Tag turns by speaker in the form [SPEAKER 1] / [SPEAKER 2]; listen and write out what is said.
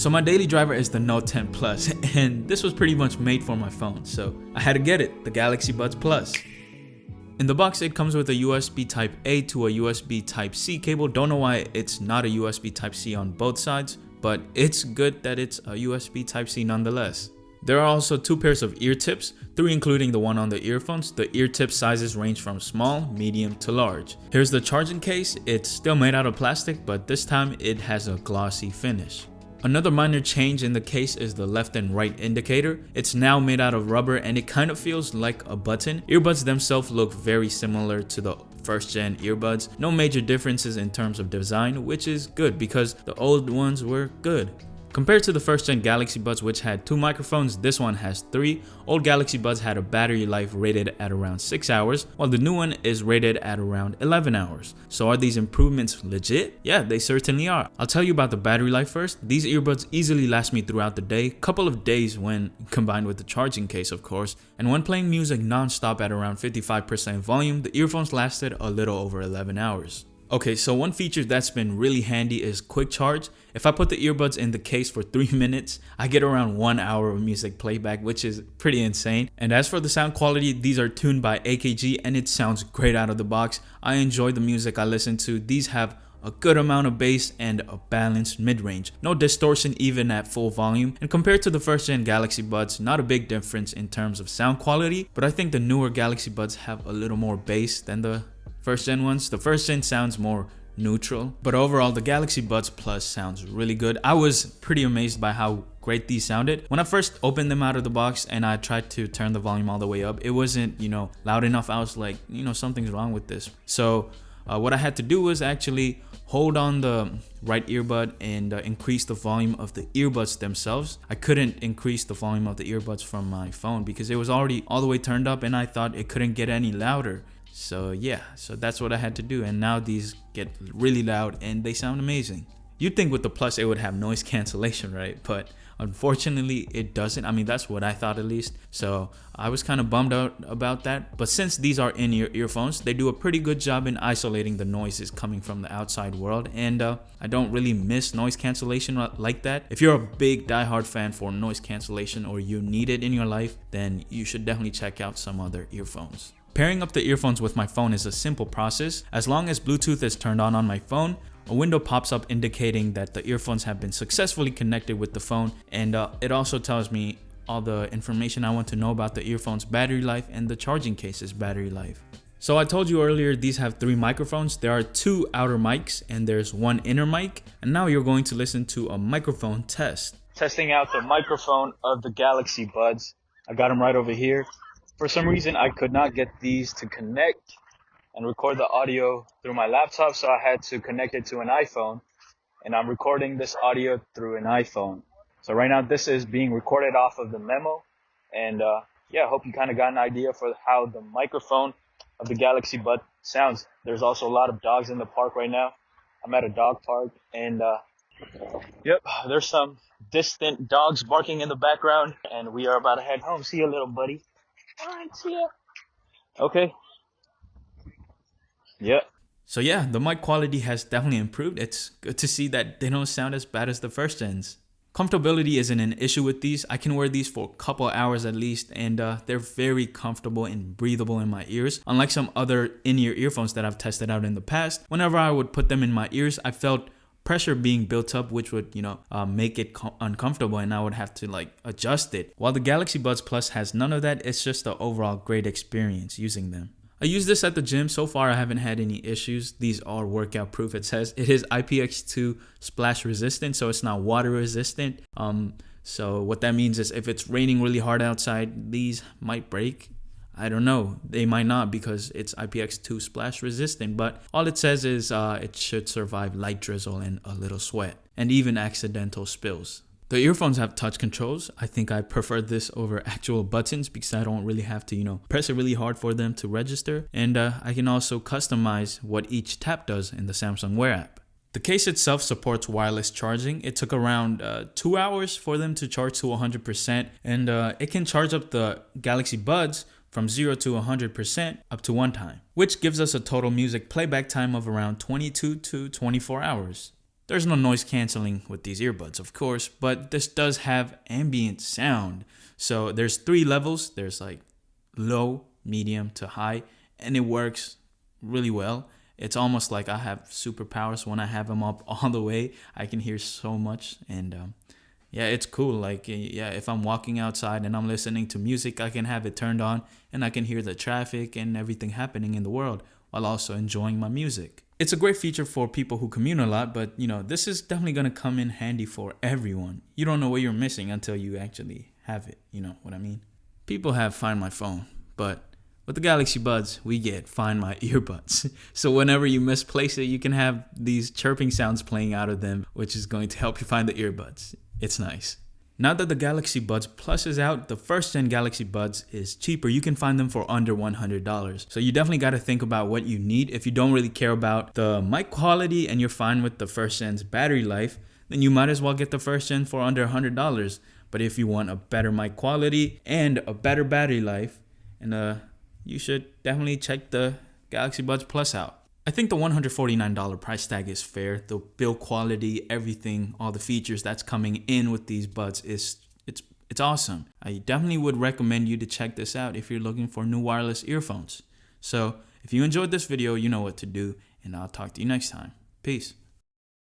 [SPEAKER 1] So my daily driver is the Note 10 Plus, and this was pretty much made for my phone, so I had to get it, the Galaxy Buds Plus. In the box, it comes with a USB Type-A to a USB Type-C cable. Don't know why it's not a USB Type-C on both sides, but it's good that it's a USB Type-C nonetheless. There are also 2 pairs of ear tips, 3 including the one on the earphones. The ear tip sizes range from small, medium to large. Here's the charging case. It's still made out of plastic, but this time it has a glossy finish. Another minor change in the case is the left and right indicator. It's now made out of rubber and it kind of feels like a button. Earbuds themselves look very similar to the first gen earbuds. No major differences in terms of design, which is good because the old ones were good. Compared to the first gen Galaxy Buds, which had 2 microphones, this one has 3. Old Galaxy Buds had a battery life rated at around 6 hours, while the new one is rated at around 11 hours. So are these improvements legit? Yeah, they certainly are. I'll tell you about the battery life first. These earbuds easily last me throughout the day, couple of days when combined with the charging case, of course. And when playing music non-stop at around 55% volume, the earphones lasted a little over 11 hours. Okay, so one feature that's been really handy is quick charge. If I put the earbuds in the case for 3 minutes, I get around 1 hour of music playback, which is pretty insane. And as for the sound quality, these are tuned by AKG and it sounds great out of the box. I enjoy the music I listen to. These have a good amount of bass and a balanced mid-range. No distortion even at full volume. And compared to the first gen Galaxy Buds, not a big difference in terms of sound quality, but I think the newer Galaxy Buds have a little more bass than the first gen ones. The first gen sounds more neutral, but overall the Galaxy Buds Plus sounds really good. I was pretty amazed by how great these sounded. When I first opened them out of the box and I tried to turn the volume all the way up, it wasn't, loud enough. I was like, something's wrong with this. So what I had to do was actually hold on the right earbud and increase the volume of the earbuds themselves. I couldn't increase the volume of the earbuds from my phone because it was already all the way turned up and I thought it couldn't get any louder. So yeah, so that's what I had to do, and now these get really loud and they sound amazing. You'd think with the Plus it would have noise cancellation, right? But unfortunately it doesn't. I mean, that's what I thought at least. So I was kind of bummed out about that. But since these are in-ear earphones, they do a pretty good job in isolating the noises coming from the outside world. And I don't really miss noise cancellation like that. If you're a big diehard fan for noise cancellation or you need it in your life, then you should definitely check out some other earphones. Pairing up the earphones with my phone is a simple process. As long as Bluetooth is turned on my phone, a window pops up indicating that the earphones have been successfully connected with the phone, and it also tells me all the information I want to know about the earphone's battery life and the charging case's battery life. So I told you earlier these have 3 microphones. There are 2 outer mics and there's 1 inner mic, and now you're going to listen to a microphone test. Testing out the microphone of the Galaxy Buds. I got them right over here. For some reason, I could not get these to connect and record the audio through my laptop, so I had to connect it to an iPhone, and I'm recording this audio through an iPhone. So right now, this is being recorded off of the Memo, and I hope you kind of got an idea for how the microphone of the Galaxy Bud sounds. There's also a lot of dogs in the park right now. I'm at a dog park, and there's some distant dogs barking in the background, and we are about to head home. See you, little buddy. All right, see ya. Okay. Yeah. So yeah, the mic quality has definitely improved. It's good to see that they don't sound as bad as the first gens. Comfortability isn't an issue with these. I can wear these for a couple hours at least, and they're very comfortable and breathable in my ears. Unlike some other in-ear earphones that I've tested out in the past, whenever I would put them in my ears, I felt pressure being built up, which would make it uncomfortable, and I would have to adjust it. While the Galaxy Buds Plus has none of that, it's just an overall great experience using them. I use this at the gym. So far I haven't had any issues. These are workout proof. It says it is IPX2 splash resistant, so it's not water resistant. So what that means is if it's raining really hard outside, these might break. I don't know, they might not because it's IPX2 splash resistant, but all it says is it should survive light drizzle and a little sweat, and even accidental spills. The earphones have touch controls. I think I prefer this over actual buttons because I don't really have to, press it really hard for them to register, and I can also customize what each tap does in the Samsung Wear app. The case itself supports wireless charging. It took around 2 hours for them to charge to 100%, and it can charge up the Galaxy Buds from 0 to 100% up to 1 time, which gives us a total music playback time of around 22 to 24 hours. There's no noise canceling with these earbuds, of course, but this does have ambient sound. So there's 3 levels. There's like low, medium to high, and it works really well. It's almost like I have superpowers when I have them up all the way. I can hear so much, and yeah, it's cool. Like, yeah, if I'm walking outside and I'm listening to music, I can have it turned on and I can hear the traffic and everything happening in the world while also enjoying my music. It's a great feature for people who commute a lot, but this is definitely going to come in handy for everyone. You don't know what you're missing until you actually have it. You know what I mean? People have Find My Phone, but with the Galaxy Buds, we get Find My Earbuds. So whenever you misplace it, you can have these chirping sounds playing out of them, which is going to help you find the earbuds. It's nice. Now that the Galaxy Buds Plus is out, the first gen Galaxy Buds is cheaper. You can find them for under $100. So you definitely got to think about what you need. If you don't really care about the mic quality and you're fine with the first gen's battery life, then you might as well get the first gen for under $100. But if you want a better mic quality and a better battery life, and you should definitely check the Galaxy Buds Plus out. I think the $149 price tag is fair. The build quality, everything, all the features that's coming in with these buds it's awesome. I definitely would recommend you to check this out if you're looking for new wireless earphones. So if you enjoyed this video, you know what to do, and I'll talk to you next time. Peace.